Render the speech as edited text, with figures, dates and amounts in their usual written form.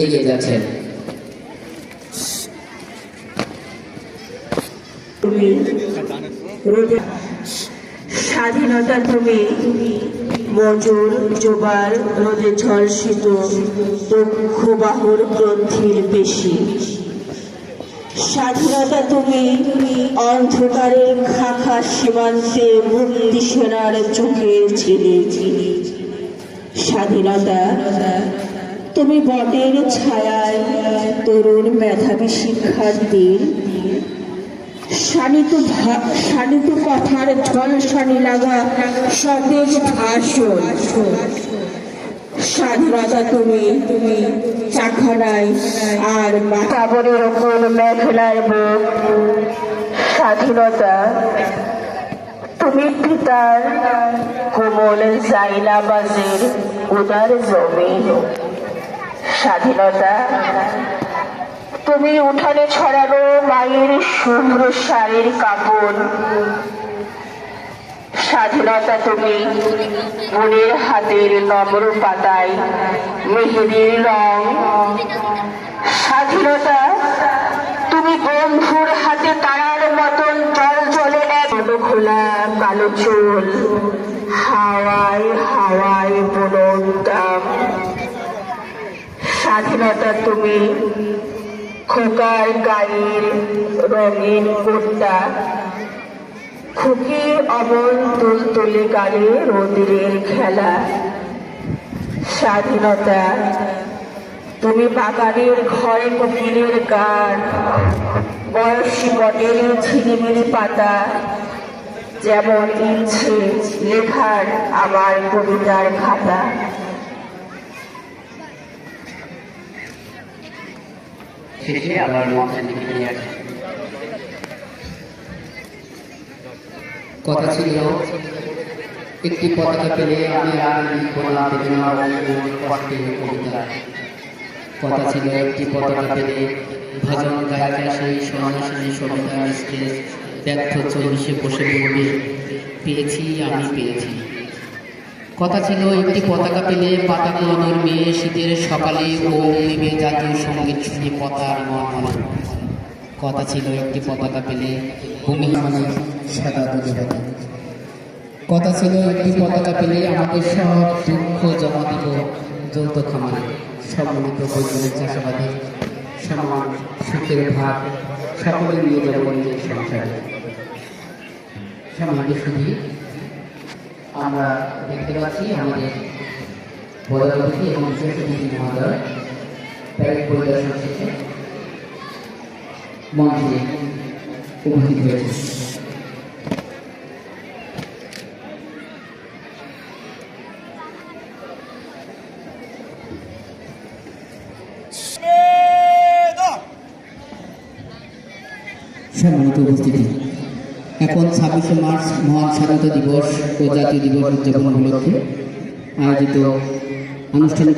এগিয়ে যাচ্ছেন। স্বাধীনতা তুমি মজুর জোবার রোদে ঝলসিত দক্ষ বাহুর গ্রন্থির বেশি। স্বাধীনতা তুমি অন্ধকারের খাখা সীমান্তে মুক্তি সেনার চোখে ঝিলি। স্বাধীনতা তুমি বটের ছায়ায় তরুণ মেধাবী শিক্ষার্থীর শানিত কথার ঝলসানি লাগা সতেজ ভাষণ। স্বাধীনতা তুমি চাখানায় আর বাতাবরের ওপর মেঘলার বুক। স্বাধীনতা তুমি পিতার কোমল জাইলাবাজের উদার জমিন। স্বাধীনতা তুমি উঠানে ছড়ানো মায়ের শুভ্র শাড়ির কাপড়। স্বাধীনতা তুমি বোনের হাতের নম্র পাতায় মেহেদির রং। স্বাধীনতা তুমি বন্ধুর হাতে তারার মতন জল জলে এক খোলা কালো চুল হাওয়ায় হাওয়ায় বনতাম। স্বাধীনতা তুমি খোকার গায়ের রঙিন কুর্তা খুকির অমন তুলতুলে গালে রোদের খেলা। স্বাধীনতা তুমি বাগানের ঘরে কোকিলের গান বয়সী বটের ঝিলিমিলি পাতা যেমন ইচ্ছে লেখার আমার কবিতার খাতা। শেষে আবার মঞ্চের দিকে নিয়ে আসে। কথা ছিল একটি পতাকা পেলে আমি আর লিখব না কবিতা। কথা ছিল একটি পতাকা পেলে ভজন গায়িকা সেই সন্ন্যাসী সবিতা স্টেজ ব্যর্থ চল্লিশে বসে বলবে পেয়েছি আমি পেয়েছি। কথা ছিল একটি পতাকা পেলে পাতা কুড়ানোর মেয়ে শীতের সকালে ও নেবে জাতীয় সঙ্গীত শুনে পতার মন। কথা ছিল একটি পতাকা পেলে ভূমি মানে সাদা দুধে। কথা ছিল একটি পতাকা পেলে আমাদের সব দুঃখ জমা দিব যৌথ খামারে সম্মিলিত বৈজ্ঞানিক চাষাবাদে সমান সুখের ভাগ সকলে নিয়ে যাব নিজের সংসারে। সমাজে শুধু আমরা দেখতে পাচ্ছি আমাদের বৈদ্যুতিক এবং বিশেষ মহোদয় প্যারেড পরিদর্শন শেষে মঞ্চে উপস্থিত হয়েছে। সম্মানিত উপস্থিতি, এখন 26শে মার্চ মহান স্বাধীনতা দিবস ও জাতীয় দিবস উদযাপন উপলক্ষে আয়োজিত আনুষ্ঠানিক